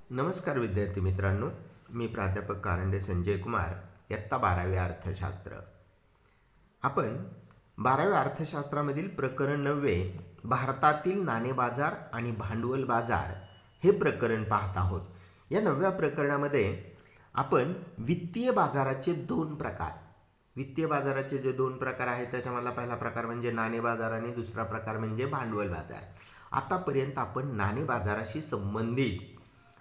नमस्कार विद्यार्थी मित्रांनो, मी प्राध्यापक कारंडे संजय कुमार, इयत्ता 12वी अर्थशास्त्र. आपण 12वी अर्थशास्त्रामधील प्रकरण 9 भारतातील नाणे बाजार आणि भांडवल बाजार हे प्रकरण पाहत आहोत. या 9व्या प्रकरणामध्ये आपण वित्तीय बाजाराचे दोन प्रकार आहेत. त्याच्यामधला पहिला प्रकार म्हणजे नाणे बाजार आणि दुसरा प्रकार म्हणजे भांडवल बाजार. आतापर्यंत आपण नाणे बाजाराशी संबंधित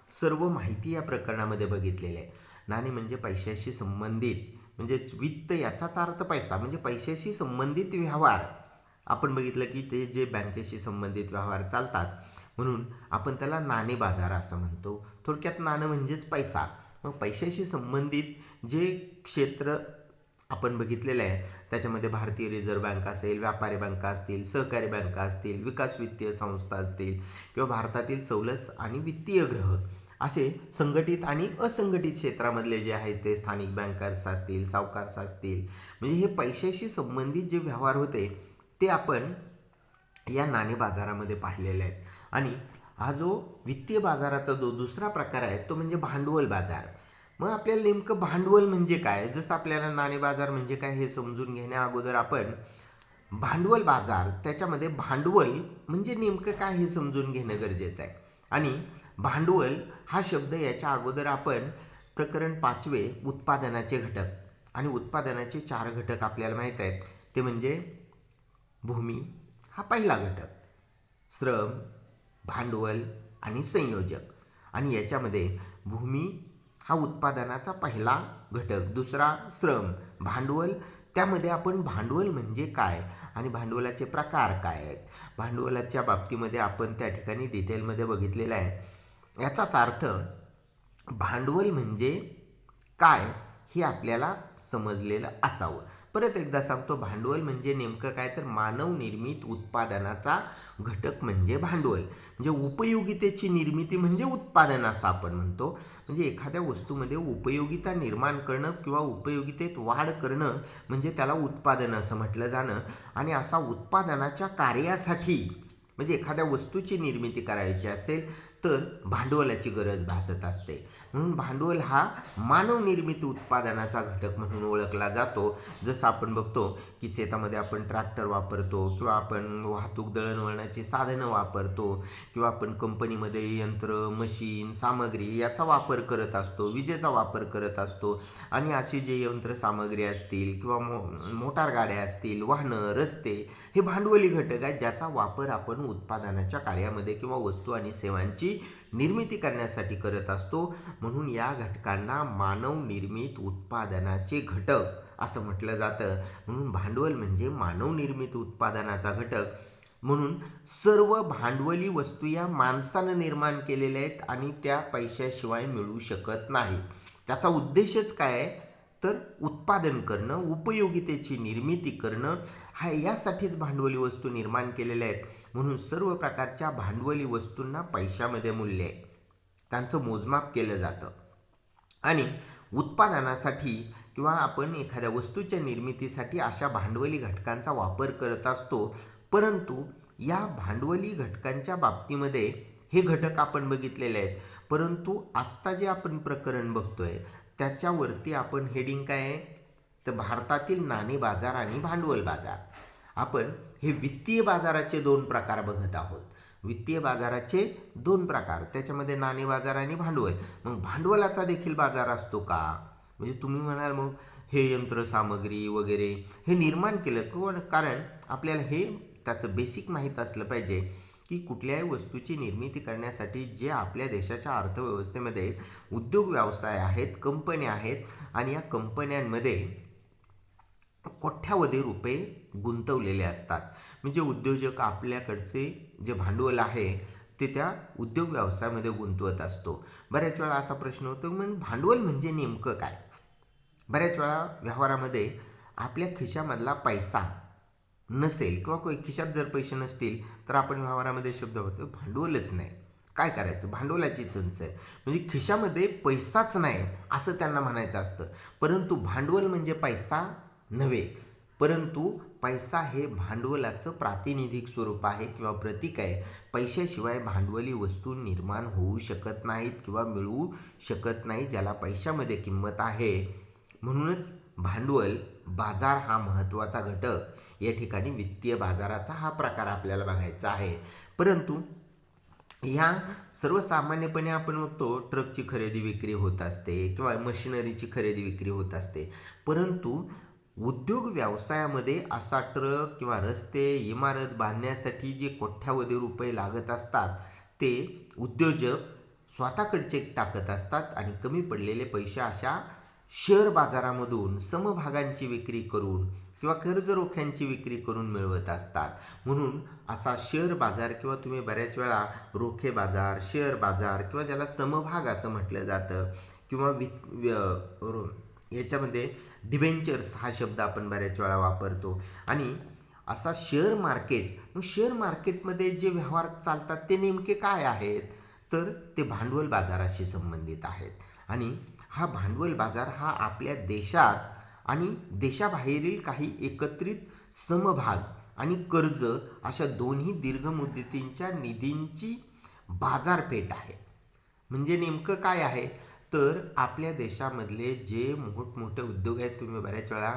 सर्व माहिती या प्रकरणामध्ये बघितलेली आहे. नाणे म्हणजे पैशाशी संबंधित, म्हणजे वित्त याचाच अर्थ पैसा, म्हणजे पैशाशी संबंधित व्यवहार आपण बघितलं की ते जे बँकेशी संबंधित व्यवहार चालतात म्हणून आपण त्याला नाणे बाजार असं म्हणतो. थोडक्यात नाणं म्हणजेच पैसा. मग पैशाशी संबंधित जे क्षेत्र आपण बघितलेलं आहे त्याच्यामध्ये भारतीय रिझर्व्ह बँक असेल, व्यापारी बँका असतील, सहकारी बँका असतील, विकास वित्तीय संस्था असतील किंवा भारतातील सवलत आणि वित्तीय ग्रह असे संघटित आणि असंघटित क्षेत्रामधले जे आहेत ते स्थानिक बँकर्स असतील, सावकारस असतील, म्हणजे हे पैशाशी संबंधित जे व्यवहार होते ते आपण या नाणे बाजारामध्ये पाहिलेले आहेत. आणि हा जो वित्तीय बाजाराचा जो दुसरा प्रकार आहे तो म्हणजे भांडवल बाजार. मग आपल्याला नेमकं भांडवल म्हणजे काय, जसं आपल्याला नाणे बाजार म्हणजे काय हे समजून घेण्या अगोदर आपण भांडवल बाजार त्याच्यामध्ये भांडवल म्हणजे नेमकं काय हे समजून घेणं गरजेचं आहे. आणि भांडवल हा शब्द याच्या अगोदर आपण प्रकरण 5 उत्पादनाचे घटक, आणि उत्पादनाचे 4 घटक आपल्याला माहीत आहेत. ते म्हणजे भूमी हा पहिला घटक, श्रम, भांडवल आणि संयोजक. आणि याच्यामध्ये भूमी हा उत्पादनाचा पहिला घटक, दुसरा श्रम, भांडवल. त्यामध्ये आपण भांडवल म्हणजे काय आणि भांडवलाचे प्रकार काय आहेत, भांडवलाच्या बाबतीमध्ये आपण त्या ठिकाणी डिटेलमध्ये बघितलेलं आहे. याचाच अर्थ भांडवल म्हणजे काय हे आपल्याला समजलेलं असावं. परत एकदा सांगतो, भांडवल म्हणजे नेमकं काय, तर मानव निर्मित उत्पादनाचा घटक म्हणजे भांडवल. म्हणजे उपयोगितेची निर्मिती म्हणजे उत्पादन असं आपण म्हणतो. म्हणजे एखाद्या वस्तूमध्ये उपयोगिता निर्माण करणं किंवा उपयोगितेत वाढ करणं म्हणजे त्याला उत्पादन असं म्हटलं जाणं. आणि असा उत्पादनाच्या कार्यासाठी म्हणजे एखाद्या वस्तूची निर्मिती करायची असेल तर भांडवलाची गरज भासत असते. म्हणून भांडवल हा मानवनिर्मित उत्पादनाचा घटक म्हणून ओळखला जातो. जसं आपण बघतो की शेतामध्ये आपण ट्रॅक्टर वापरतो किंवा आपण वाहतूक दळणवळणाची साधनं वापरतो किंवा आपण कंपनीमध्ये यंत्र, मशीन, सामग्री याचा वापर करत असतो, विजेचा वापर करत असतो. आणि अशी जे यंत्र सामग्री असतील किंवा मोटार गाड्या असतील, वाहनं, रस्ते हे भांडवली घटक आहेत ज्याचा वापर आपण उत्पादनाच्या कार्यामध्ये किंवा वस्तू आणि सेवांची निर्मिती करण्यासाठी करत असतो. म्हणून या घटकांना मानव निर्मित उत्पादनाचे घटक असं म्हटलं जातं. म्हणून भांडवल म्हणजे मानव निर्मित उत्पादनाचा घटक. म्हणून सर्व भांडवली वस्तू या माणसानं निर्माण केलेल्या आहेत आणि त्या पैशाशिवाय मिळू शकत नाही. त्याचा उद्देशच काय आहे तर उत्पादन करणं, उपयोगितेची निर्मिती करणं, हा यासाठीच भांडवली वस्तू निर्माण केलेल्या आहेत. म्हणून सर्व प्रकारच्या भांडवली वस्तूंना पैशामध्ये मूल्य आहे, त्यांचं मोजमाप केलं जातं. आणि उत्पादनासाठी किंवा आपण एखाद्या वस्तूच्या निर्मितीसाठी अशा भांडवली घटकांचा वापर करत असतो. परंतु या भांडवली घटकांच्या बाबतीमध्ये हे घटक आपण बघितलेले आहेत. परंतु आत्ता जे आपण प्रकरण बघतोय त्याच्यावरती आपण हेडिंग काय आहे तर भारतातील नाणे बाजार आणि भांडवल बाजार. आपण हे वित्तीय बाजाराचे 2 प्रकार बघत आहोत. वित्तीय बाजाराचे 2 प्रकार, त्याच्यामध्ये नाणे बाजार आणि भांडवल. मग भांडवलाचा देखील बाजार असतो का, म्हणजे तुम्ही म्हणाल मग हे यंत्र सामग्री वगैरे हे निर्माण केलं किंवा, कारण आपल्याला हे त्याचं बेसिक माहीत असलं पाहिजे की कुठल्याही वस्तूची निर्मिती करण्यासाठी जे आपल्या देशाच्या अर्थव्यवस्थेमध्ये उद्योग व्यवसाय आहेत, कंपन्या आहेत आणि या कंपन्यांमध्ये कोट्यावधी रुपये गुंतवलेले असतात. म्हणजे उद्योजक आपल्याकडचे जे भांडवल आहे ते त्या उद्योग व्यवसायामध्ये गुंतवत असतो. बऱ्याच वेळा असा प्रश्न होतो मग भांडवल म्हणजे नेमकं काय. बऱ्याच वेळा व्यवहारामध्ये आपल्या खिशामधला पैसा नसेल किंवा खिशात जर पैसे नसतील तर आपण व्यवहारामध्ये शब्द वापरतो भांडवलच नाही, काय करायचं, भांडवलाची चंच आहे. म्हणजे खिशामध्ये पैसाच नाही असं त्यांना म्हणायचं असतं. परंतु भांडवल म्हणजे पैसा नव्हे, परंतु पैसा हे भांडवलाचं प्रातिनिधिक स्वरूप आहे किंवा प्रतीक आहे. पैशाशिवाय भांडवली वस्तू निर्माण होऊ शकत नाहीत किंवा मिळवू शकत नाही, ज्याला पैशामध्ये किंमत आहे. म्हणूनच भांडवल बाजार हा महत्त्वाचा घटक. या ठिकाणी वित्तीय बाजाराचा हा प्रकार आपल्याला बघायचा आहे. परंतु ह्या सर्वसामान्यपणे आपण बघतो ट्रकची खरेदी विक्री होत असते किंवा मशिनरीची खरेदी विक्री होत असते. परंतु उद्योग व्यवसायामध्ये असा ट्रक किंवा रस्ते, इमारत बांधण्यासाठी जे कोट्यावधी रुपये लागत असतात ते उद्योजक स्वतःकडचे टाकत असतात आणि कमी पडलेले पैसे अशा शेअर बाजारामधून समभागांची विक्री करून किंवा कर्ज रोख्यांची विक्री करून मिळवत असतात. म्हणून असा शेअर बाजार किंवा तुम्ही बऱ्याच वेळा रोखे बाजार, शेअर बाजार किंवा ज्याला समभाग असं म्हटलं जातं किंवा याच्यामध्ये डिबेंचर्स हा शब्द आपण बऱ्याच वेळा वापरतो. आणि असा शेअर मार्केट, मग शेअर मार्केटमध्ये जे व्यवहार चालतात ते नेमके काय आहेत, तर ते भांडवल बाजाराशी संबंधित आहेत. आणि हा भांडवल बाजार हा आपल्या देशात आणि देशाबाहेरील काही एकत्रित समभाग आणि कर्ज अशा दोन्ही दीर्घ मुदतींच्या निधींची बाजारपेठ आहे. म्हणजे नेमकं काय आहे, तर आपल्या देशामधले जे मोठमोठे उद्योग आहेत, तुम्ही बऱ्याच वेळा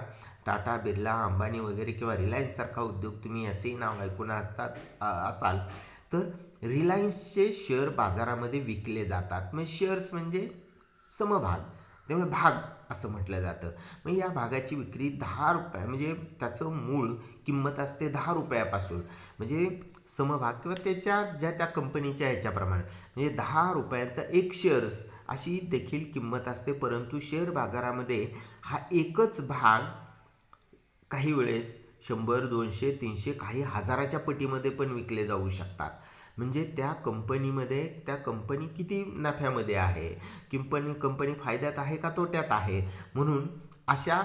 टाटा, बिर्ला, अंबानी वगैरे किंवा रिलायन्ससारखा उद्योग तुम्ही याचेही नाव ऐकून असाल, तर रिलायन्सचे शेअर बाजारामध्ये विकले जातात. मग शेअर्स म्हणजे समभाग, त्यामुळे भाग असं म्हटलं जातं. मग या भागाची विक्री 10 रुपये, म्हणजे त्याचं मूळ किंमत असते 10 रुपयापासून, म्हणजे समभाग किंवा त्याच्या ज्या त्या कंपनीच्या ह्याच्याप्रमाणे म्हणजे 10 रुपयांचा एक शेअर्स अशी देखील किंमत असते. परंतु शेअर बाजारामध्ये हा एकच भाग काही वेळेस 100, 200, 300, काही हजाराच्या पटीमध्ये पण विकले जाऊ शकतात. म्हणजे त्या कंपनी किती नफ्यामध्ये आहे, कंपनी फायद्यात आहे का तोट्यात आहे. म्हणून अशा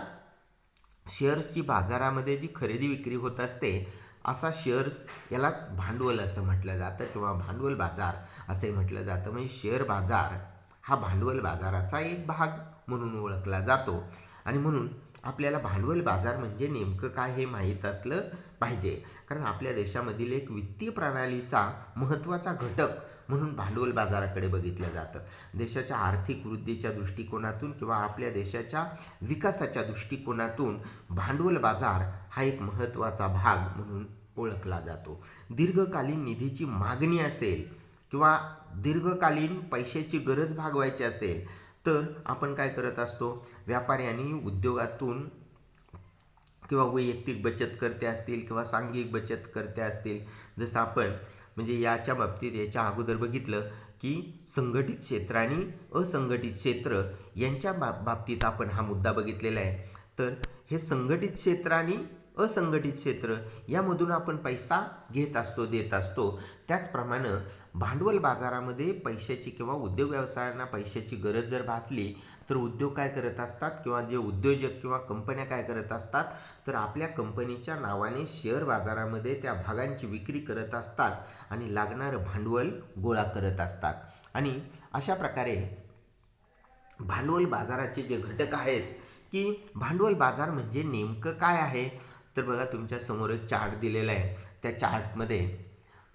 शेअर्सची बाजारामध्ये जी खरेदी विक्री होत असते, असा शेअर्स यालाच भांडवल असं म्हटलं जातं किंवा भांडवल बाजार असंही म्हटलं जातं. म्हणजे शेअर बाजार हा भांडवल बाजाराचा एक भाग म्हणून ओळखला जातो. आणि म्हणून आपल्याला भांडवल बाजार म्हणजे नेमकं काय हे माहीत असलं पाहिजे. कारण आपल्या देशामधील एक वित्तीय प्रणालीचा महत्त्वाचा घटक म्हणून भांडवल बाजाराकडे बघितलं जातं. देशाच्या आर्थिक वृद्धीच्या दृष्टिकोनातून किंवा आपल्या देशाच्या विकासाच्या दृष्टिकोनातून भांडवल बाजार हा एक महत्त्वाचा भाग म्हणून ओळखला जातो. दीर्घकालीन निधीची मागणी असेल किंवा दीर्घकालीन पैशाची गरज भागवायची असेल तर आपण काय करत असतो, व्यापाऱ्यांनी उद्योगातून किंवा वैयक्तिक बचतकर्ते असतील किंवा सांघिक बचतकर्ते असतील, जसं आपण म्हणजे याच्या बाबतीत याच्या अगोदर बघितलं की संघटित क्षेत्र आणि असंघटित क्षेत्र यांच्या बाबतीत आपण हा मुद्दा बघितलेला आहे. तर हे संघटित क्षेत्र आणि असंघटित क्षेत्र यामधून आपण पैसा घेत असतो, देत असतो. त्याचप्रमाणे भांडवल बाजारामध्ये पैशाची किंवा उद्योग व्यवसायांना पैशाची गरज जर भासली तर उद्योग काय करत असतात किंवा जे उद्योजक किंवा कंपन्या काय करत असतात, तर आपल्या कंपनीच्या नावाने शेअर बाजारामध्ये त्या भागांची विक्री करत असतात आणि लागणारं भांडवल गोळा करत असतात. आणि अशा प्रकारे भांडवल बाजाराचे जे घटक आहेत की भांडवल बाजार म्हणजे नेमकं काय आहे, तर बघा तुमच्या समोर एक चार्ट दिलेला आहे. त्या चार्टमध्ये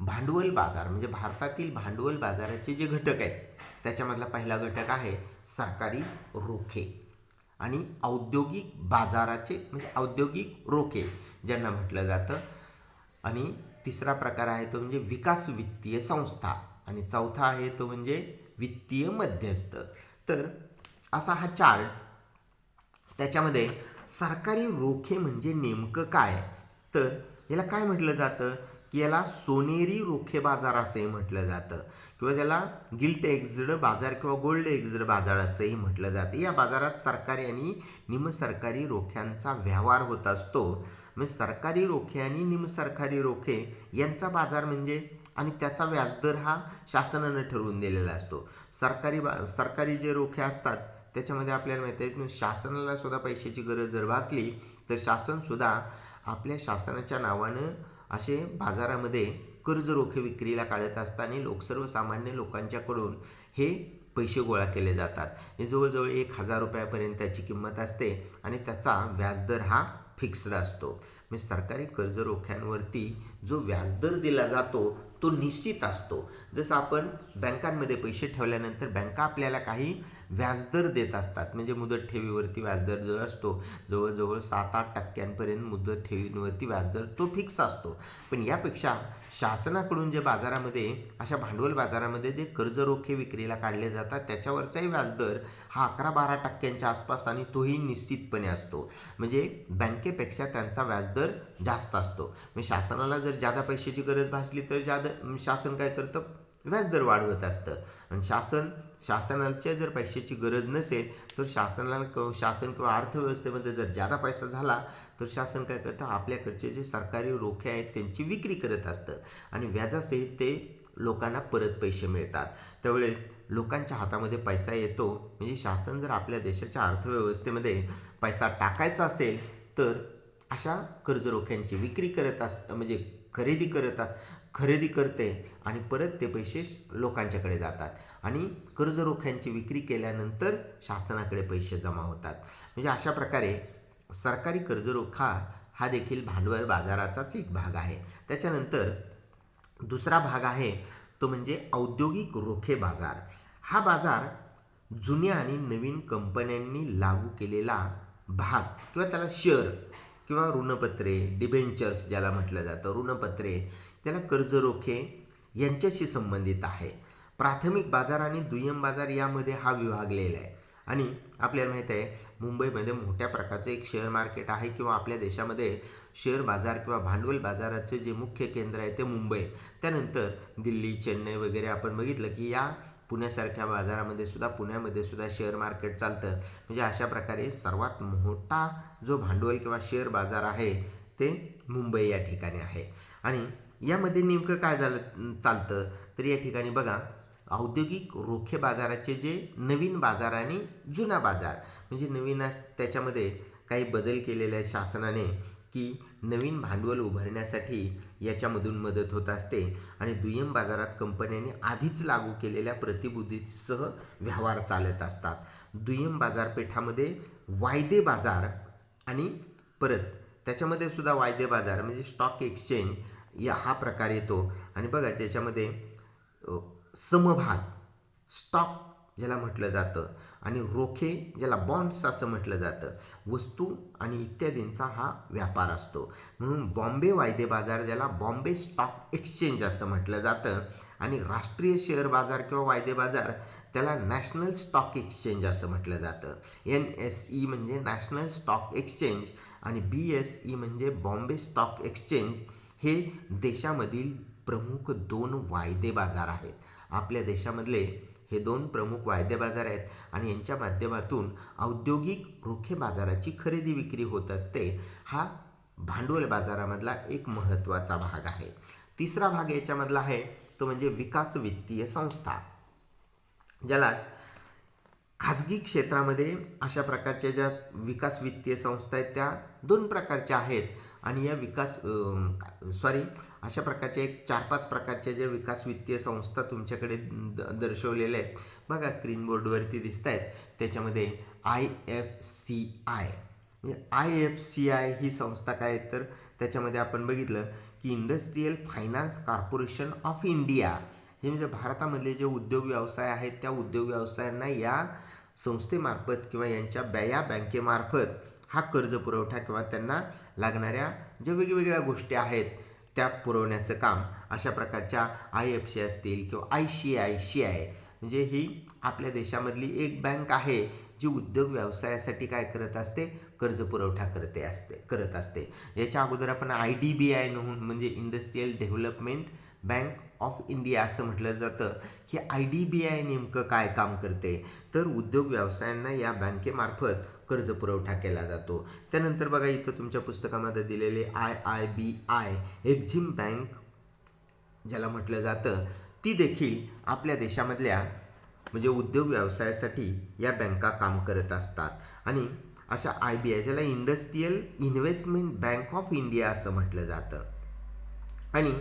भांडवल बाजार म्हणजे भारतातील भांडवल बाजाराचे जे घटक आहेत त्याच्यामधला पहिला घटक आहे सरकारी रोखे आणि औद्योगिक बाजाराचे म्हणजे औद्योगिक रोखे ज्यांना म्हटलं जातं. आणि तिसरा प्रकार आहे तो म्हणजे विकास वित्तीय संस्था आणि चौथा आहे तो म्हणजे वित्तीय मध्यस्थ. तर असा हा चार्ट, त्याच्यामध्ये सरकारी रोखे म्हणजे नेमकं काय, तर याला काय म्हटलं जातं की याला सोनेरी रोखे बाजार असंही म्हटलं जातं किंवा त्याला गिल्ट एक्स्ड बाजार किंवा गोल्ड एक्स्ड बाजार असंही म्हटलं जातं. या बाजारात सरकारी आणि निमसरकारी रोख्यांचा व्यवहार होत असतो. म्हणजे सरकारी रोखे आणि निमसरकारी रोखे यांचा बाजार आणि त्याचा व्याजदर हा शासनानं ठरवून दिलेला असतो. सरकारी जे रोखे असतात त्याच्यामध्ये आपल्याला माहिती आहे की शासनाला सुद्धा पैशाची गरज जर भासली तर शासनसुद्धा आपल्या शासनाच्या नावानं असे बाजारामध्ये कर्ज रोखे विक्रीला काढत असताना सर्वसामान्य लोकांच्याकडून हे पैसे गोळा केले जातात. हे जवळजवळ 1,000 रुपयापर्यंत त्याची किंमत असते आणि त्याचा व्याजदर हा फिक्स्ड असतो. म्हणजे सरकारी कर्ज रोख्यांवरती जो व्याजदर दिला जातो तो निश्चित असतो. जसं आपण बँकांमध्ये पैसे ठेवल्यानंतर बँका आपल्याला काही व्याजदर देत असतात. म्हणजे मुदत ठेवीवरती व्याजदर जो असतो जवळजवळ 7-8% मुदत ठेवींवरती व्याजदर तो फिक्स असतो. पण यापेक्षा शासनाकडून जे बाजारामध्ये अशा भांडवल बाजारामध्ये जे कर्ज रोखे विक्रीला काढले जातात त्याच्यावरचाही व्याजदर हा 11-12% आसपास आणि तोही निश्चितपणे असतो. म्हणजे बँकेपेक्षा त्यांचा व्याजदर जास्त असतो. म्हणजे शासनाला जर जादा पैशाची गरज भासली तर शासन काय करतं, व्याजदर वाढवत असतं. आणि शासनाच्या जर पैशाची गरज नसेल तर शासन किंवा अर्थव्यवस्थेमध्ये जर जादा पैसा झाला तर शासन काय करतं, आपल्याकडचे जे सरकारी रोखे आहेत त्यांची विक्री करत असतं आणि व्याजासहित ते लोकांना परत पैसे मिळतात. त्यावेळेस लोकांच्या हातामध्ये पैसा येतो. म्हणजे शासन जर आपल्या देशाच्या अर्थव्यवस्थेमध्ये पैसा टाकायचा असेल तर अशा कर्जरोख्यांची विक्री करत म्हणजे खरेदी करते आणि परत ते पैसे लोकांच्याकडे जातात आणि कर्जरोख्यांची विक्री केल्यानंतर शासनाकडे पैसे जमा होतात. म्हणजे अशा प्रकारे सरकारी कर्जरोखा हा देखील भांडवल बाजाराचाच एक भाग आहे. त्याच्यानंतर दुसरा भाग आहे तो म्हणजे औद्योगिक रोखे बाजार. हा बाजार जुन्या आणि नवीन कंपन्यांनी लागू केलेला भाग किंवा त्याला शेअर किंवा ऋणपत्रे, डिबेंचर्स ज्याला म्हटलं जातं, ऋणपत्रे, त्याला कर्जरोखे यांच्याशी संबंधित आहे. प्राथमिक बाजार आणि दुय्यम बाजार यामध्ये हा विभागलेला आहे. आणि आपल्याला माहीत आहे मुंबईमध्ये मोठ्या प्रकारचं एक शेअर मार्केट आहे किंवा आपल्या देशामध्ये शेअर बाजार किंवा भांडवल बाजाराचे जे मुख्य केंद्र आहे ते मुंबई. त्यानंतर दिल्ली, चेन्नई वगैरे आपण बघितलं की या पुण्यासारख्या पुण्यामध्ये सुद्धा शेअर मार्केट चालतं. म्हणजे अशा प्रकारे सर्वात मोठा जो भांडवल किंवा शेअर बाजार आहे ते मुंबई या ठिकाणी आहे. आणि यामध्ये नेमकं काय चालतं तर या ठिकाणी बघा, औद्योगिक रोखे बाजाराचे जे नवीन बाजार आणि जुना बाजार, म्हणजे नवीन त्याच्यामध्ये काही बदल केलेले आहे शासनाने की नवीन भांडवल उभारण्यासाठी याच्यामधून मदत होत असते. आणि दुय्यम बाजारात कंपन्यांनी आधीच लागू केलेल्या प्रतिभूतीसह व्यवहार चालत असतात. दुय्यम बाजारपेठामध्ये वायदे बाजार आणि परत त्याच्यामध्ये सुद्धा वायदे बाजार म्हणजे स्टॉक एक्सचेंज हा प्रकार येतो. आणि बघा त्याच्यामध्ये समभाग, स्टॉक ज्याला म्हटलं जातं, आणि रोखे ज्याला बॉन्ड्स असं म्हटलं जातं, वस्तू आणि इत्यादींचा हा व्यापार असतो. म्हणून बॉम्बे वायदे बाजार ज्याला बॉम्बे स्टॉक एक्सचेंज असं म्हटलं जातं, आणि राष्ट्रीय शेअर बाजार किंवा वायदे बाजार त्याला नॅशनल स्टॉक एक्सचेंज असं म्हटलं जातं. NSE म्हणजे नॅशनल स्टॉक एक्सचेंज आणि BSE म्हणजे बॉम्बे स्टॉक एक्सचेंज. हे देशामधील प्रमुख 2 वायदे बाजार आहेत. आपल्या देशामधले हे 2 प्रमुख वायदे बाजार आहेत आणि यांच्या माध्यमातून औद्योगिक रोखे बाजाराची खरेदी विक्री होत असते. हा भांडवल बाजारामधला एक महत्त्वाचा भाग आहे. तिसरा भाग याच्यामधला आहे तो म्हणजे विकास वित्तीय संस्था, ज्यालाच खाजगी क्षेत्रामध्ये अशा प्रकारच्या ज्या विकास वित्तीय संस्था आहेत त्या 2 प्रकारच्या आहेत. आणि या अशा प्रकारच्या 4-5 प्रकारच्या ज्या विकास वित्तीय संस्था तुमच्याकडे दर्शवलेल्या आहेत बघा, स्क्रीन बोर्डवरती दिसत आहेत. त्याच्यामध्ये IFCI म्हणजे IFCI ही संस्था काय आहे तर त्याच्यामध्ये आपण बघितलं की industrial finance corporation of India, हे म्हणजे भारतामधले जे उद्योग व्यवसाय आहेत त्या उद्योग व्यवसायांना या संस्थेमार्फत किंवा या बँकेमार्फत हा कर्ज पुरवठा किंवा त्यांना लागणाऱ्या ज्या वेगवेगळ्या गोष्टी आहेत त्या पुरवण्याचं काम अशा प्रकारच्या IFC असतील किंवा ICICI, म्हणजे ही आपल्या देशामधली एक बँक आहे जी उद्योग व्यवसायासाठी काय करत असते, कर्ज पुरवठा करत असते. याच्या अगोदर आपण IDBI म्हणजे industrial development bank of India असं म्हटलं जातं की IDBI नेमकं काय काम करते तर उद्योग व्यवसायांना या बँकेमार्फत कर्ज पुरवठा केला जातो. त्यानंतर बघा इथं तुमच्या पुस्तकामध्ये दिलेले IIBI एक्झिम बँक ज्याला म्हटलं जातं, ती देखील आपल्या देशामधल्या म्हणजे उद्योग व्यवसायासाठी या बँका काम करत असतात. आणि अशा IBI ज्याला industrial investment bank of India असं म्हटलं जातं, आणि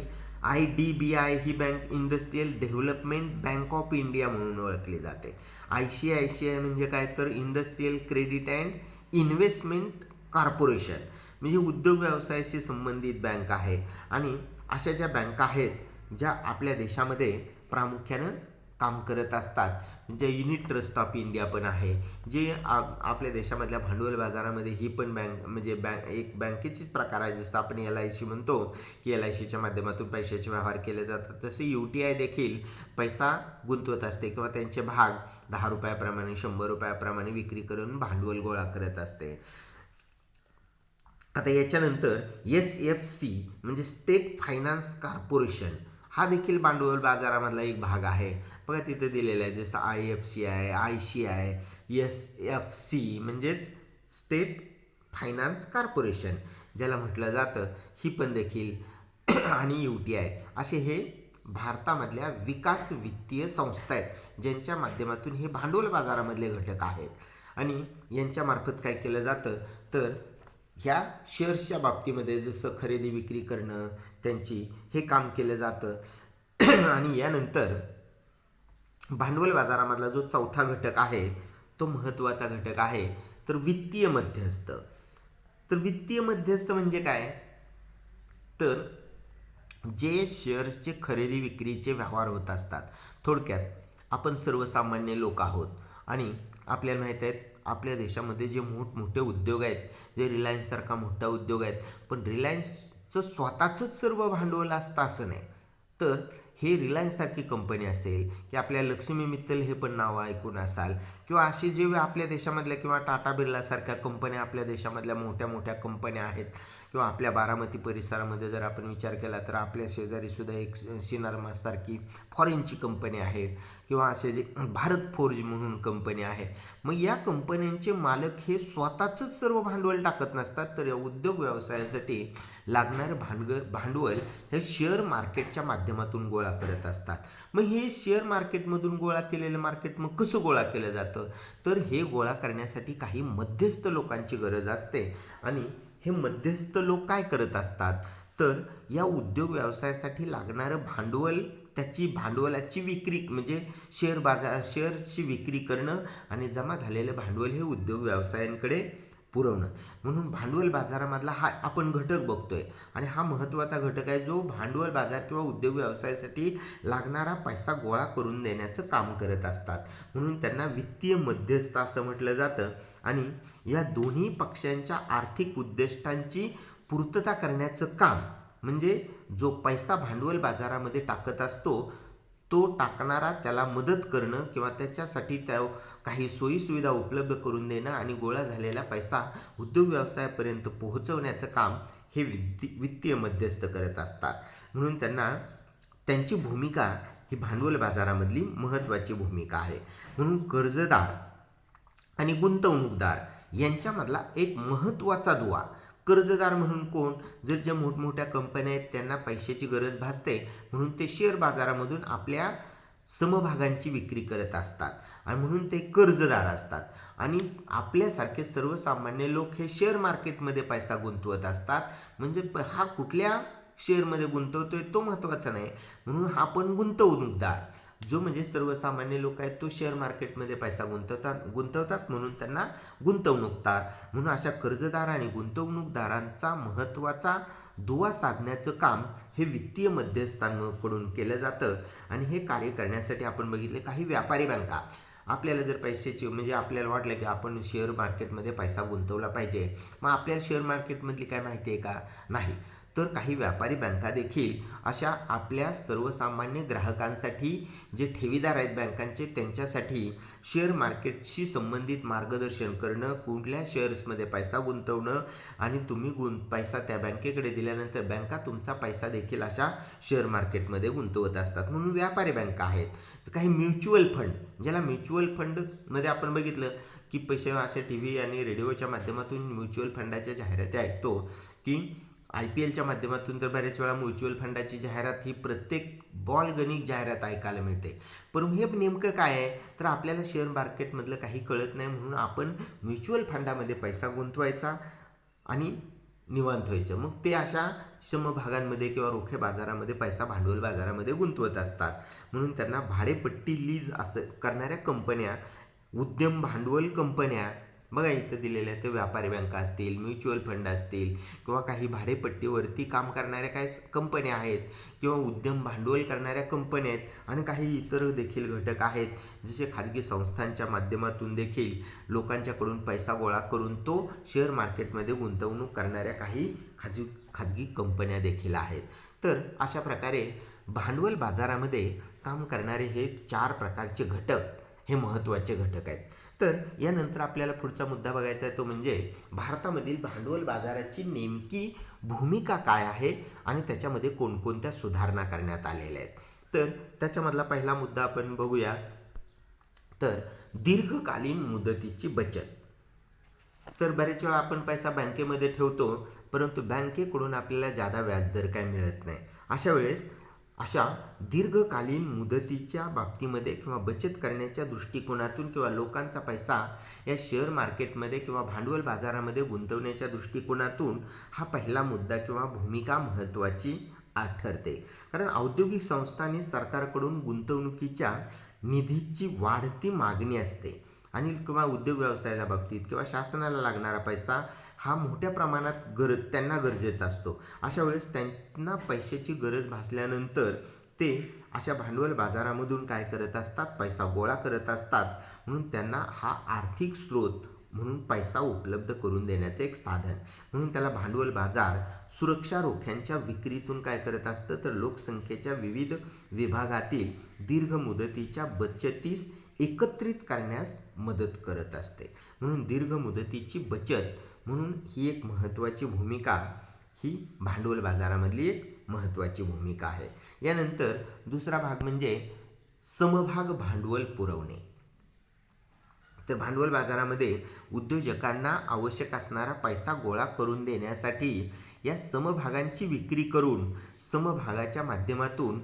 IDBI he bank industrial development bank of India म्हणून ओळखली जाते. ICICI म्हणजे काय तर industrial credit and investment corporation, म्हणजे उद्योग व्यवसायाशी संबंधित बँक आहे. आणि अशा ज्या बँका आहेत ज्या आपल्या देशामध्ये प्रामुख्यानं काम करत असतात, म्हणजे युनिट ट्रस्ट ऑफ इंडिया पण आहे, जे आपल्या देशामधल्या भांडवल बाजारामध्ये ही पण बँक म्हणजे एक बँकेचीच प्रकार आहे. जसं आपण LIC म्हणतो की LICच्या माध्यमातून पैशाचे व्यवहार केले जातात, तसे UTI देखील पैसा गुंतवत असते किंवा त्यांचे भाग 10 रुपयाप्रमाणे 100 रुपयाप्रमाणे विक्री करून भांडवल गोळा करत असते. आता याच्यानंतर SFC म्हणजे स्टेट फायनान्स कॉर्पोरेशन, हा देखील भांडवल बाजारामधला एक भाग आहे. बघा तिथे दिलेलं आहे, जसं IFCI, ICI, SFC म्हणजेच स्टेट फायनान्स कॉर्पोरेशन ज्याला म्हटलं जातं, ही पण देखील आणि UTI असे हे भारतामधल्या विकास वित्तीय संस्था आहेत, ज्यांच्या माध्यमातून हे भांडवल बाजारामधले घटक आहेत. आणि यांच्यामार्फत काय केलं जातं तर ह्या शेअर्सच्या बाबतीमध्ये जसं खरेदी विक्री करणं त्यांची, हे काम केलं जातं. आणि यानंतर भांडवल बाजारामधला जो चौथा घटक आहे तो महत्त्वाचा घटक आहे, तर वित्तीय मध्यस्थ. तर वित्तीय मध्यस्थ म्हणजे काय, तर जे शेअर्सचे खरेदी विक्रीचे व्यवहार होत असतात. थोडक्यात आपण सर्वसामान्य लोक आहोत आणि आपल्याला माहीत आहे आपल्या देशामध्ये जे मोठमोठे उद्योग आहेत, जे रिलायन्ससारखा मोठा उद्योग आहेत, पण रिलायन्सचं स्वतःचंच सर्व भांडवल असतं असं नाही. तर हे रिलायन्ससारखी कंपनी असेल की आपल्या लक्ष्मी मित्तल हे पण नाव ऐकून असाल, किंवा असे जे आपल्या देशामधल्या किंवा टाटा बिर्लासारख्या कंपन्या आपल्या देशामधल्या मोठ्या मोठ्या कंपन्या आहेत, किंवा आपल्या बारामती परिसरामध्ये जर आपण विचार केला तर आपल्या शेजारीसुद्धा एक सिनार्मासारखी फॉरेनची कंपनी आहे, किंवा असे जे भारत फोर्ज म्हणून कंपनी आहे. मग या कंपन्यांचे मालक हे स्वतःचंच सर्व भांडवल टाकत नसतात, तर या उद्योग व्यवसायासाठी लागणारं भांडवल हे शेअर मार्केटच्या माध्यमातून गोळा करत असतात. मग हे शेअर मार्केटमधून गोळा केलेलं मार्केट मग कसं गोळा केलं जातं, तर हे गोळा करण्यासाठी काही मध्यस्थ लोकांची गरज असते. आणि हे मध्यस्थ लोक काय करत असतात, तर या उद्योग व्यवसायासाठी लागणारं भांडवल, त्याची भांडवलाची विक्री म्हणजे शेअर्सची विक्री करणं आणि जमा झालेलं भांडवल हे उद्योग व्यवसायांकडे पुरवणं. म्हणून भांडवल बाजारामधला हा आपण घटक बघतोय आणि हा महत्त्वाचा घटक आहे, जो भांडवल बाजार किंवा उद्योग व्यवसायासाठी लागणारा पैसा गोळा करून देण्याचं काम करत असतात. म्हणून त्यांना वित्तीय मध्यस्थ असं म्हटलं जातं. आणि या दोन्ही पक्षांच्या आर्थिक उद्दिष्टांची पूर्तता करण्याचं काम म्हणजे जो पैसा भांडवल बाजारामध्ये टाकत असतो तो टाकणारा त्याला मदत करणं किंवा त्याच्यासाठी त्या काही सोयीसुविधा उपलब्ध करून देणं आणि गोळा झालेला पैसा उद्योग व्यवसायापर्यंत पोहोचवण्याचं काम हे वित्तीय मध्यस्थ करत असतात. म्हणून त्यांची भूमिका ही भांडवल बाजारामधली महत्त्वाची भूमिका आहे. म्हणून कर्जदार आणि गुंतवणूकदार यांच्यामधला एक महत्त्वाचा दुवा. कर्जदार म्हणून कोण, जर ज्या मोठमोठ्या कंपन्या आहेत त्यांना पैशाची गरज भासते म्हणून ते शेअर बाजारामधून आपल्या समभागांची विक्री करत असतात आणि म्हणून ते कर्जदार असतात. आणि आपल्यासारखे सर्वसामान्य लोक हे शेअर मार्केटमध्ये पैसा गुंतवत असतात. म्हणजे हा कुठल्या शेअरमध्ये गुंतवतोय तो महत्त्वाचा नाही, म्हणून हा पण गुंतवणूकदार जो म्हणजे सर्वसामान्य लोक आहेत तो शेअर मार्केटमध्ये पैसा गुंतवतात म्हणून त्यांना गुंतवणूकदार. म्हणून अशा कर्जदार आणि गुंतवणूकदारांचा महत्त्वाचा दुवा साधण्याचं काम हे वित्तीय मध्यस्थांकडून केलं जातं. आणि हे कार्य करण्यासाठी आपण बघितले काही व्यापारी बँका. आपल्याला जर पैशाची म्हणजे आपल्याला वाटलं की आपण शेअर मार्केटमध्ये पैसा गुंतवला पाहिजे, मग आपल्याला शेअर मार्केटमधली काय माहिती आहे का, नाही, तर काही व्यापारी बँका देखील अशा आपल्या सर्वसामान्य ग्राहकांसाठी जे ठेवीदार आहेत बँकांचे त्यांच्यासाठी शेअर मार्केटशी संबंधित मार्गदर्शन करणं, कुठल्या शेअर्समध्ये पैसा गुंतवणं आणि तुम्ही पैसा त्या बँकेकडे दिल्यानंतर बँका तुमचा पैसा देखील अशा शेअर मार्केटमध्ये गुंतवत असतात. म्हणून व्यापारी बँका आहेत. तर काही म्युच्युअल फंड, ज्याला म्युच्युअल फंडमध्ये आपण बघितलं की पैसे अशा TV आणि रेडिओच्या माध्यमातून म्युच्युअल फंडाच्या जाहिराती ऐकतो की IPLच्या माध्यमातून तर बऱ्याच वेळा म्युच्युअल फंडाची जाहिरात ही प्रत्येक बॉलगणिक जाहिरात ऐकायला मिळते. पण हे नेमकं काय आहे, तर आपल्याला शेअर मार्केटमधलं काही कळत नाही म्हणून आपण म्युच्युअल फंडामध्ये पैसा गुंतवायचा आणि निवांत व्हायचं. मग ते अशा समभागांमध्ये किंवा रोखे बाजारामध्ये पैसा भांडवल बाजारामध्ये गुंतवत असतात. म्हणून त्यांना भाडेपट्टी लीज असं करणाऱ्या कंपन्या, उद्यम भांडवल कंपन्या बघा इथं दिलेले आहे ते व्यापारी बँका असतील, म्युच्युअल फंड असतील किंवा काही भाडेपट्टीवरती काम करणाऱ्या काही कंपन्या आहेत किंवा उद्यम भांडवल करणाऱ्या कंपन्या आहेत आणि काही इतर देखील घटक आहेत जसे खाजगी संस्थांच्या माध्यमातून देखील लोकांच्याकडून पैसा गोळा करून तो शेअर मार्केटमध्ये गुंतवणूक करणाऱ्या काही खाजगी कंपन्या देखील आहेत. तर अशा प्रकारे भांडवल बाजारामध्ये काम करणारे हे 4 प्रकारचे घटक हे महत्त्वाचे घटक आहेत. तर यानंतर आपल्याला पुढचा मुद्दा बघायचा आहे तो म्हणजे भारतामधील भांडवल बाजाराची नेमकी भूमिका काय आहे आणि त्याच्यामध्ये कोणकोणत्या सुधारणा करण्यात आलेल्या आहेत. तर त्याच्यामधला पहिला मुद्दा आपण बघूया. तर दीर्घकालीन मुदतीची बचत. तर बरेच वेळा आपण पैसा बँकेमध्ये ठेवतो परंतु बँकेकडून आपल्याला जादा व्याजदर काय मिळत नाही. अशा वेळेस अशा दीर्घकालीन मुदतीच्या बाबतीमध्ये किंवा बचत करण्याच्या दृष्टिकोनातून किंवा लोकांचा पैसा या शेअर मार्केटमध्ये किंवा भांडवल बाजारामध्ये गुंतवण्याच्या दृष्टिकोनातून हा पहिला मुद्दा किंवा भूमिका महत्त्वाची ठरते. कारण औद्योगिक संस्थांनी सरकारकडून गुंतवणुकीच्या निधीची वाढती मागणी असते आणि किंवा उद्योग व्यवसायाच्या बाबतीत किंवा शासनाला लागणारा पैसा हा मोठ्या प्रमाणात त्यांना गरजेचा असतो. अशा वेळेस त्यांना पैशाची गरज भासल्यानंतर ते अशा भांडवल बाजारामधून काय करत असतात, पैसा गोळा करत असतात. म्हणून त्यांना हा आर्थिक स्रोत म्हणून पैसा उपलब्ध करून देण्याचं एक साधन म्हणून त्याला भांडवल बाजार सुरक्षा रोख्यांच्या विक्रीतून काय करत असतं तर लोकसंख्येच्या विविध विभागातील दीर्घ मुदतीच्या बचतीस एकत्रित करण्यास मदत करत असते. म्हणून दीर्घ मुदतीची बचत म्हणून ही एक महत्त्वाची भूमिका ही भांडवल बाजारामधली एक महत्त्वाची भूमिका आहे. यानंतर दुसरा भाग म्हणजे समभाग भांडवल पुरवणे. तर भांडवल बाजारामध्ये उद्योजकांना आवश्यक असणारा पैसा गोळा करून देण्यासाठी या समभागांची विक्री करून समभागाच्या माध्यमातून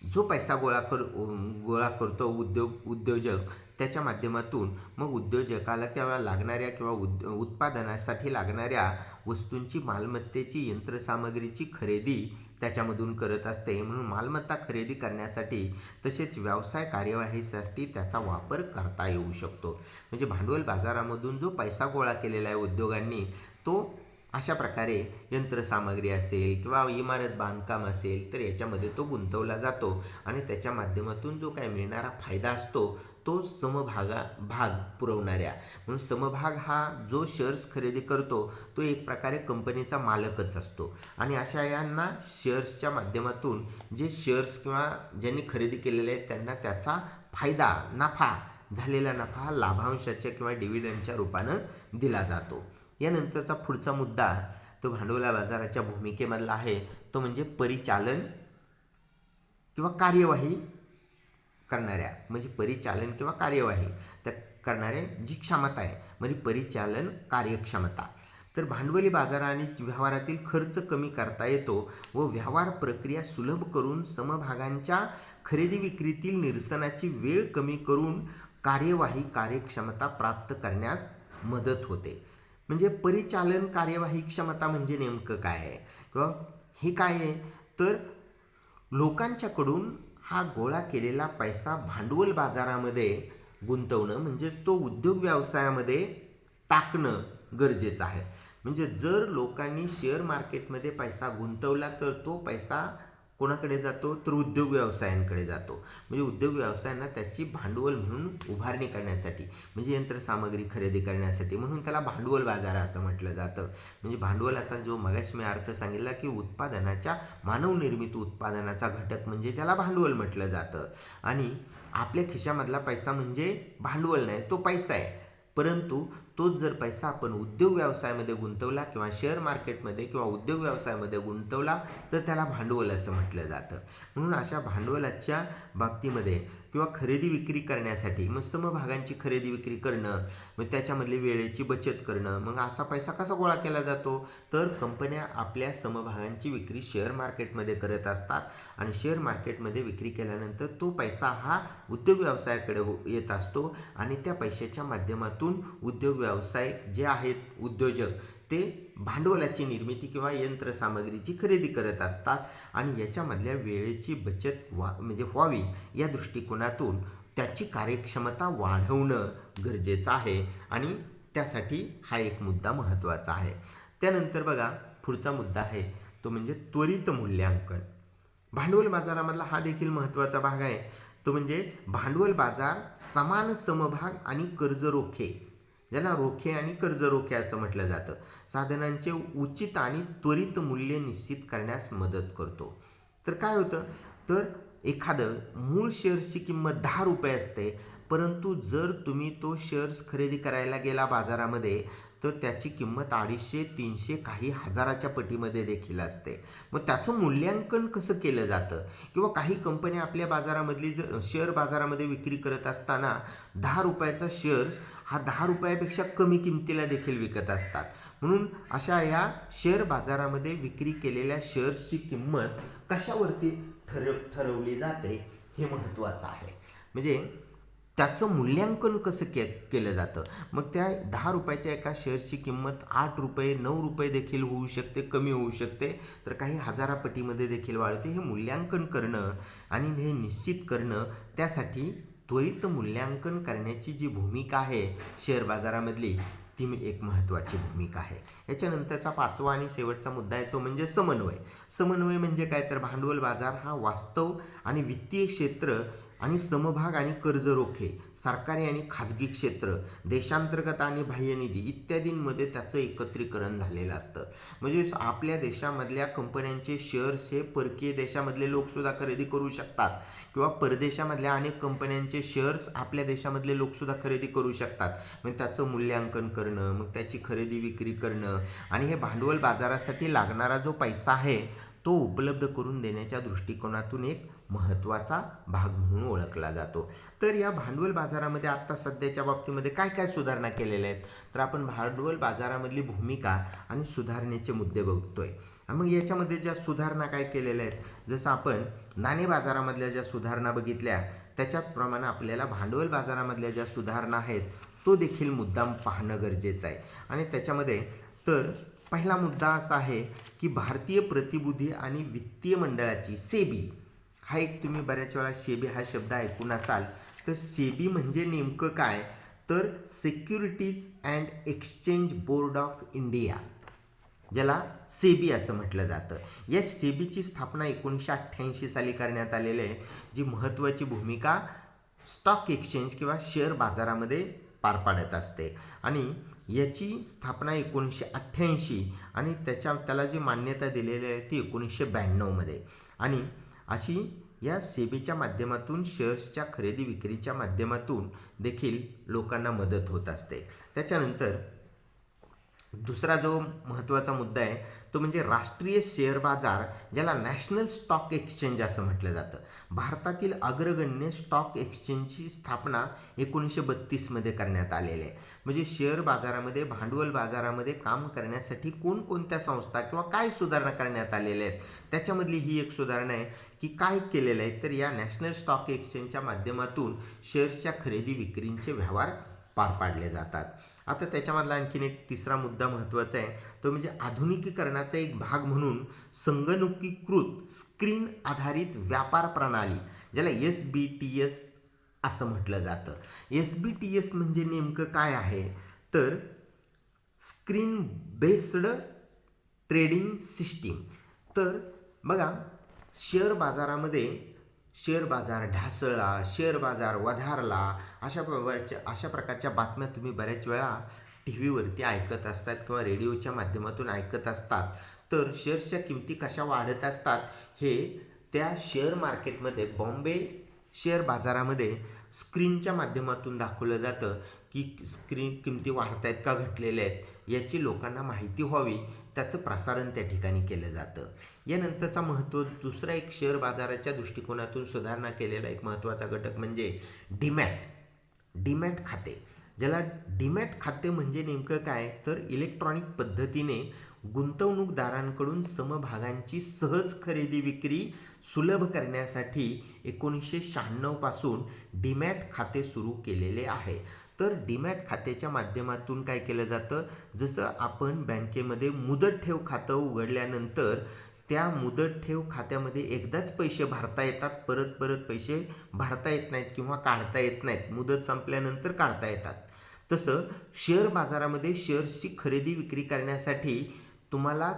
जो पैसा गोळा करतो उद्योजक त्याच्या माध्यमातून मग उद्योजकाला किंवा लागणाऱ्या किंवा उत्पादनासाठी लागणाऱ्या वस्तूंची मालमत्तेची यंत्रसामग्रीची खरेदी त्याच्यामधून करत असते. म्हणून मालमत्ता खरेदी करण्यासाठी तसेच व्यवसाय कार्यवाहीसाठी त्याचा वापर करता येऊ शकतो. म्हणजे भांडवल बाजारामधून जो पैसा गोळा केलेला आहे उद्योगांनी तो अशा प्रकारे यंत्रसामग्री असेल किंवा इमारत बांधकाम असेल तर याच्यामध्ये तो गुंतवला जातो आणि त्याच्या माध्यमातून जो काय मिळणारा फायदा असतो तो भाग पुरवणाऱ्या म्हणून समभाग हा जो शेअर्स खरेदी करतो तो एक प्रकारे कंपनीचा मालकच असतो आणि अशा यांना शेअर्सच्या माध्यमातून जे शेअर्स किंवा ज्यांनी खरेदी केलेले आहेत त्यांना त्याचा फायदा झालेला नफा हा लाभांशाच्या किंवा डिव्हिडंडच्या रूपानं दिला जातो. यानंतरचा पुढचा मुद्दा तो भांडवल बाजाराच्या भूमिकेमधला आहे तो म्हणजे परिचालन किंवा कार्यवाही करणाऱ्या म्हणजे परिचालन किंवा कार्यवाही त्या करणारे जी क्षमता आहे म्हणजे परिचालन कार्यक्षमता. तर भांडवली बाजार आणि व्यवहारातील खर्च कमी करता येतो व व्यवहार प्रक्रिया सुलभ करून समभागांच्या खरेदी विक्रीतील निरसनाची वेळ कमी करून कार्यवाही कार्यक्षमता प्राप्त करण्यास मदत होते. म्हणजे परिचालन कार्यवाही क्षमता म्हणजे नेमकं काय आहे किंवा हे काय आहे तर लोकांच्याकडून हा गोळा केलेला पैसा भांडवल बाजारामध्ये गुंतवणं म्हणजे तो उद्योग व्यवसायामध्ये टाकणं गरजेचं आहे. म्हणजे जर लोकांनी शेअर मार्केटमध्ये पैसा गुंतवला तर तो पैसा कोणाकडे जातो तर उद्योग व्यवसायांकडे जातो. म्हणजे उद्योग व्यवसायांना त्याची भांडवल म्हणून उभारणी करण्यासाठी म्हणजे यंत्रसामग्री खरेदी करण्यासाठी म्हणून त्याला भांडवल बाजार असं म्हटलं जातं. म्हणजे भांडवलाचा जो मगाशी मी अर्थ सांगितला की उत्पादनाच्या मानवनिर्मित उत्पादनाचा घटक म्हणजे ज्याला भांडवल म्हटलं जातं आणि आपल्या खिशामधला पैसा म्हणजे भांडवल नाही तो पैसा आहे. परंतु तोच जर पैसा आपण उद्योग व्यवसायामध्ये गुंतवला किंवा शेअर मार्केटमध्ये किंवा उद्योग व्यवसायामध्ये गुंतवला तर त्याला भांडवल असं म्हटलं जातं. म्हणून अशा भांडवलाच्या बाबतीमध्ये किंवा खरेदी विक्री करण्यासाठी मग समभागांची खरेदी विक्री करणं मग त्याच्यामधली वेळेची बचत करणं मग असा पैसा कसा गोळा केला जातो तर कंपन्या आपल्या समभागांची विक्री शेअर मार्केटमध्ये करत असतात आणि शेअर मार्केटमध्ये विक्री केल्यानंतर तो पैसा हा उद्योग व्यवसायाकडे येत असतो आणि त्या पैशाच्या माध्यमातून उद्योग व्यवसाय जे आहेत उद्योजक ते भांडवलाची निर्मिती किंवा यंत्रसामग्रीची खरेदी करत असतात आणि याच्यामधल्या वेळेची बचत म्हणजे व्हावी या दृष्टिकोनातून त्याची कार्यक्षमता वाढवणं गरजेचं आहे आणि त्यासाठी हा एक मुद्दा महत्त्वाचा आहे. त्यानंतर बघा पुढचा मुद्दा आहे तो म्हणजे त्वरित मूल्यांकन. भांडवल बाजारामधला हा देखील महत्त्वाचा भाग आहे. तो म्हणजे भांडवल बाजार समान समभाग आणि कर्ज रोखे, ज्याला रोखे आणि कर्ज रोखे असं म्हटलं जातं, साधनांचे उचित आणि त्वरित मूल्य निश्चित करण्यास मदत करतो. तर काय होतं, तर एखादं मूळ शेअर्सची किंमत 10 रुपये असते, परंतु जर तुम्ही तो शेअर्स खरेदी करायला गेला बाजारामध्ये तर त्याची किंमत 250, 300, काही हजाराच्या पटीमध्ये देखील असते. मग त्याचं मूल्यांकन कसं केलं जातं, किंवा काही कंपन्या आपल्या बाजारामधली जर शेअर बाजारामध्ये विक्री करत असताना 10 रुपयाचा शेअर्स हा 10 रुपयापेक्षा कमी किमतीला देखील विकत असतात. म्हणून अशा या शेअर बाजारामध्ये विक्री केलेल्या शेअर्सची किंमत कशावरती ठरवली जाते हे महत्त्वाचं आहे. म्हणजे त्याचं मूल्यांकन कसं केलं जातं. मग त्या 10 रुपयाच्या एका शेअर्सची किंमत 8 रुपये, 9 रुपये देखील होऊ शकते, कमी होऊ शकते, तर काही हजारापटीमध्ये देखील वाढते. हे मूल्यांकन करणं आणि हे निश्चित करणं, त्यासाठी त्वरित मूल्यांकन करण्याची जी भूमिका आहे शेअर बाजारामधली, ती एक महत्त्वाची भूमिका आहे. याच्यानंतरचा 5वा आणि शेवटचा मुद्दा आहे तो म्हणजे समन्वय. समन्वय म्हणजे काय, तर भांडवल बाजार हा वास्तव आणि वित्तीय क्षेत्र आणि समभाग आणि कर्ज रोखे, सरकारी आणि खाजगी क्षेत्र, देशांतर्गत आणि बाह्यनिधी इत्यादींमध्ये त्याचं एकत्रीकरण झालेलं असतं. म्हणजे आपल्या देशामधल्या कंपन्यांचे शेअर्स हे परकीय देशामधले लोकसुद्धा खरेदी करू शकतात, किंवा परदेशामधल्या अनेक कंपन्यांचे शेअर्स आपल्या देशामधले लोकसुद्धा खरेदी करू शकतात. मग त्याचं मूल्यांकन करणं, मग त्याची खरेदी विक्री करणं, आणि हे भांडवल बाजारासाठी लागणारा जो पैसा आहे तो उपलब्ध करून देण्याच्या दृष्टिकोनातून एक महत्त्वाचा भाग म्हणून ओळखला जातो. तर या भांडवल बाजारामध्ये आत्ता सध्याच्या बाबतीमध्ये काय काय सुधारणा केलेल्या आहेत, तर आपण भांडवल बाजारामधली भूमिका आणि सुधारणेचे मुद्दे बघतोय. मग याच्यामध्ये ज्या सुधारणा काय केलेल्या आहेत, जसं आपण नाणे बाजारामधल्या ज्या सुधारणा बघितल्या त्याच्याप्रमाणे आपल्याला भांडवल बाजारामधल्या ज्या सुधारणा आहेत तो देखील मुद्दाम पाहणं गरजेचं आहे. आणि त्याच्यामध्ये तर पहिला मुद्दा असा आहे की भारतीय प्रतिभूती आणि वित्तीय मंडळाची सेबी, हा एक तुम्ही बऱ्याच वेळा सेबी हा शब्द ऐकून असाल. तर सेबी म्हणजे नेमकं काय, तर securities and exchange board of India, ज्याला सेबी असं म्हटलं जातं. या सेबीची स्थापना 1988 साली करण्यात आलेली आहे, जी महत्त्वाची भूमिका स्टॉक एक्सचेंज किंवा शेअर बाजारामध्ये पार पाडत असते. आणि याची स्थापना 1988 आणि त्याला जी मान्यता दिलेली आहे ती 1992 मध्ये. आणि अशी या सेबीच्या माध्यमातून शेअर्सच्या खरेदी विक्रीच्या माध्यमातून देखील लोकांना मदत होत असते. त्याच्यानंतर दुसरा जो महत्त्वाचा मुद्दा आहे तो म्हणजे राष्ट्रीय शेअर बाजार, ज्याला नॅशनल स्टॉक एक्सचेंज असं म्हटलं जातं. भारतातील अग्रगण्य स्टॉक एक्सचेंजची स्थापना 1932 मध्ये करण्यात आलेली आहे. म्हणजे शेअर बाजारामध्ये, भांडवल बाजारामध्ये काम करण्यासाठी कोणकोणत्या संस्था किंवा काय सुधारणा करण्यात आलेल्या आहेत, त्याच्यामधली ही एक सुधारणा आहे की काय केलेलं आहे, तर या नॅशनल स्टॉक एक्सचेंजच्या माध्यमातून शेअर्सच्या खरेदी विक्रींचे व्यवहार पार पाडले जातात. आता त्याच्यामधला आणखीन एक तिसरा मुद्दा महत्त्वाचा आहे तो म्हणजे आधुनिकीकरणाचा एक भाग म्हणून संगणकीकृत स्क्रीन आधारित व्यापार प्रणाली, ज्याला SBTS असं म्हटलं जातं. SBTS म्हणजे नेमकं काय आहे, तर स्क्रीन बेस्ड ट्रेडिंग सिस्टीम. तर बघा शेअर बाजारामध्ये शेअर बाजार ढासळला, शेअर बाजार वधारला, अशा प्रकारच्या बातम्या तुम्ही बऱ्याच वेळा टी व्हीवरती ऐकत असतात किंवा रेडिओच्या माध्यमातून ऐकत असतात. तर शेअर्सच्या किमती कशा वाढत असतात हे त्या शेअर मार्केटमध्ये, बॉम्बे शेअर बाजारामध्ये स्क्रीनच्या माध्यमातून दाखवलं जातं की किमती वाढत आहेत का घटलेल्या आहेत, याची लोकांना माहिती व्हावी, त्याचं प्रसारण त्या ठिकाणी केलं जातं. यानंतरचा दुसरा एक शेअर बाजाराच्या दृष्टिकोनातून सुधारणा केलेला एक महत्त्वाचा घटक म्हणजे डीमॅट खाते, ज्याला डीमॅट खाते म्हणजे नेमकं काय, तर इलेक्ट्रॉनिक पद्धतीने गुंतवणूकदारांकडून समभागांची सहज खरेदी विक्री सुलभ करण्यासाठी 1996 पासून डीमॅट खाते सुरू केलेले आहे. तर डीमॅट खात्याच्या माध्यमातून काय केलं जातं, जसं आपण बँकेमध्ये मुदत ठेव खातं उघडल्यानंतर त्या मुदत ठेव खात्यामध्ये एकदाच पैसे भरता येतात, परत पैसे भरता येत नाहीत किंवा काढता येत नाहीत, मुदत संपल्यानंतर काढता येतात. तसं शेअर बाजारामध्ये शेअर्सची खरेदी विक्री करण्यासाठी तुम्हाला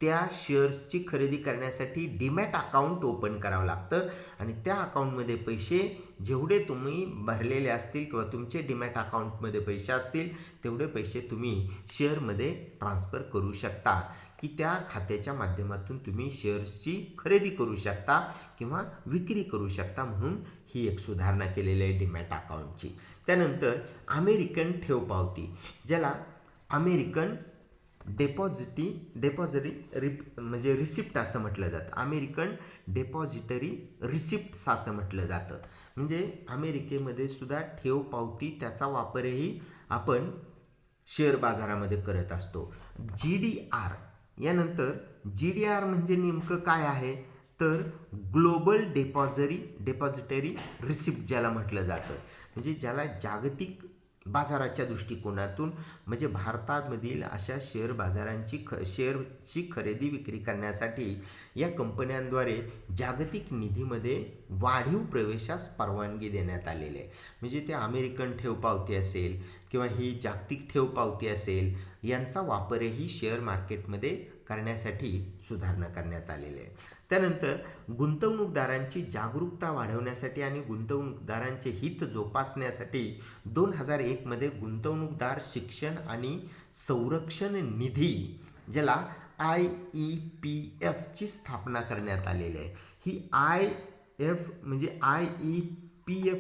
त्या शेअर्सची खरेदी करण्यासाठी डीमॅट अकाउंट ओपन करावं लागतं आणि त्या अकाउंटमध्ये पैसे जेवढे तुम्ही भरलेले असतील किंवा तुमचे डीमॅट अकाउंटमध्ये पैसे असतील तेवढे पैसे तुम्ही शेअरमध्ये ट्रान्सफर करू शकता की त्या खात्याच्या माध्यमातून तुम्ही शेअर्सची खरेदी करू शकता किंवा विक्री करू शकता. म्हणून ही एक सुधारणा केलेली आहे डीमॅट अकाउंटची. त्यानंतर अमेरिकन ठेव पावती, ज्याला अमेरिकन डेपॉझिटरी म्हणजे रिसिप्ट असं म्हटलं जातं. अमेरिकन डेपॉझिटरी रिसिप्ट असं म्हटलं जातं. म्हणजे अमेरिकेमध्ये सुद्धा ठेव पावती त्याचा वापरही आपण शेअर बाजारामध्ये करत असतो. GDR, यानंतर GDR म्हणजे नेमकं काय आहे तर ग्लोबल डेपॉझिटरी रिसिप्ट ज्याला म्हटलं जातं. म्हणजे ज्याला जागतिक बाजाराच्या दृष्टिकोनातून म्हणजे भारतामधील अशा शेअर बाजारांची शेअरची खरेदी विक्री करण्यासाठी या कंपन्यांद्वारे जागतिक निधीमध्ये वाढीव प्रवेशास परवानगी देण्यात आलेली आहे. म्हणजे ते अमेरिकन ठेव पावती असेल किंवा ही जागतिक ठेव पावती असेल यांचा वापरही शेअर मार्केटमध्ये करण्यासाठी सुधारणा करण्यात आलेली आहे. त्यानंतर गुंतवणूकदारांची जागरूकता वाढवण्यासाठी आणि गुंतवणूकदारांचे हित जोपासण्यासाठी 2001 मध्ये गुंतवणूकदार शिक्षण आणि संरक्षण निधी ज्याला IEPF ची स्थापना करण्यात आलेली आहे. ही IEPF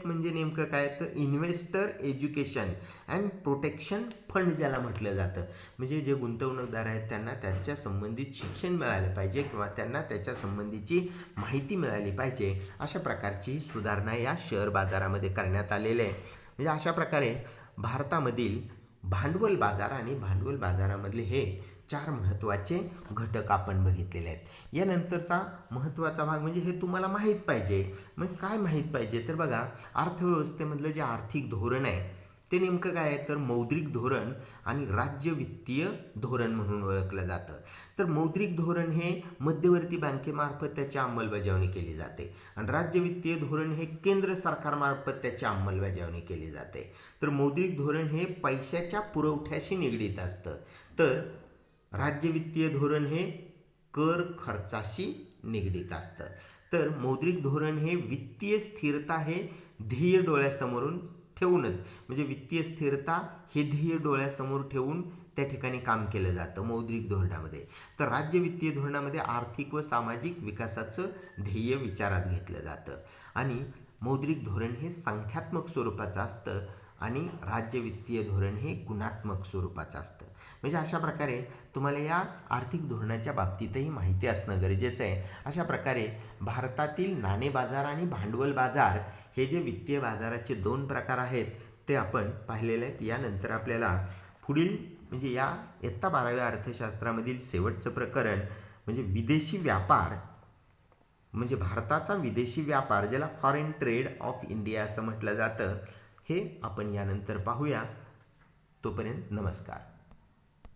म्हणजे नेमकं काय तर investor education and protection fund ज्याला म्हटलं जातं. म्हणजे जे गुंतवणूकदार आहेत त्यांना त्याच्या संबंधित शिक्षण मिळालं पाहिजे किंवा त्यांना त्याच्या संबंधीची माहिती मिळाली पाहिजे, अशा प्रकारची सुधारणा या शेअर बाजारामध्ये करण्यात आलेली आहे. म्हणजे अशा प्रकारे भारतामधील भांडवल बाजार आणि भांडवल बाजारामधले हे 4 महत्त्वाचे घटक आपण बघितलेले आहेत. यानंतरचा महत्त्वाचा भाग म्हणजे हे तुम्हाला माहीत पाहिजे. मग काय माहीत पाहिजे तर बघा, अर्थव्यवस्थेमधलं जे आर्थिक धोरण आहे ते नेमकं काय आहे तर मौद्रिक धोरण आणि राज्य वित्तीय धोरण म्हणून ओळखलं जातं. तर मौद्रिक धोरण हे मध्यवर्ती बँकेमार्फत त्याची अंमलबजावणी केली जाते आणि राज्य वित्तीय धोरण हे केंद्र सरकारमार्फत त्याची अंमलबजावणी केली जाते. तर मौद्रिक धोरण हे पैशाच्या पुरवठ्याशी निगडीत असतं, तर राज्य वित्तीय धोरण हे कर खर्चाशी निगडीत असतं. तर मौद्रिक धोरण हे वित्तीय स्थिरता हे ध्येय डोळ्यासमोरून ठेवूनच, म्हणजे वित्तीय स्थिरता हे ध्येय डोळ्यासमोर ठेवून त्या ठिकाणी काम केलं जातं मौद्रिक धोरणामध्ये. तर राज्य वित्तीय धोरणामध्ये आर्थिक व सामाजिक विकासाचं ध्येय विचारात घेतलं जातं आणि मौद्रिक धोरण हे संख्यात्मक स्वरूपाचं असतं आणि राज्य वित्तीय धोरण हे गुणात्मक स्वरूपाचं असतं. म्हणजे अशा प्रकारे तुम्हाला या आर्थिक धोरणाच्या बाबतीतही माहिती असणं गरजेचं आहे. अशा प्रकारे भारतातील नाणे बाजार आणि भांडवल बाजार हे जे वित्तीय बाजाराचे 2 प्रकार आहेत ते आपण पाहिलेले आहेत. यानंतर आपल्याला पुढील म्हणजे या इयत्ता 12व्या अर्थशास्त्रामधील शेवटचं प्रकरण म्हणजे विदेशी व्यापार, म्हणजे भारताचा विदेशी व्यापार ज्याला फॉरेन ट्रेड ऑफ इंडिया असं म्हटलं जातं, हे आपण यानंतर पाहूया. तोपर्यंत नमस्कार.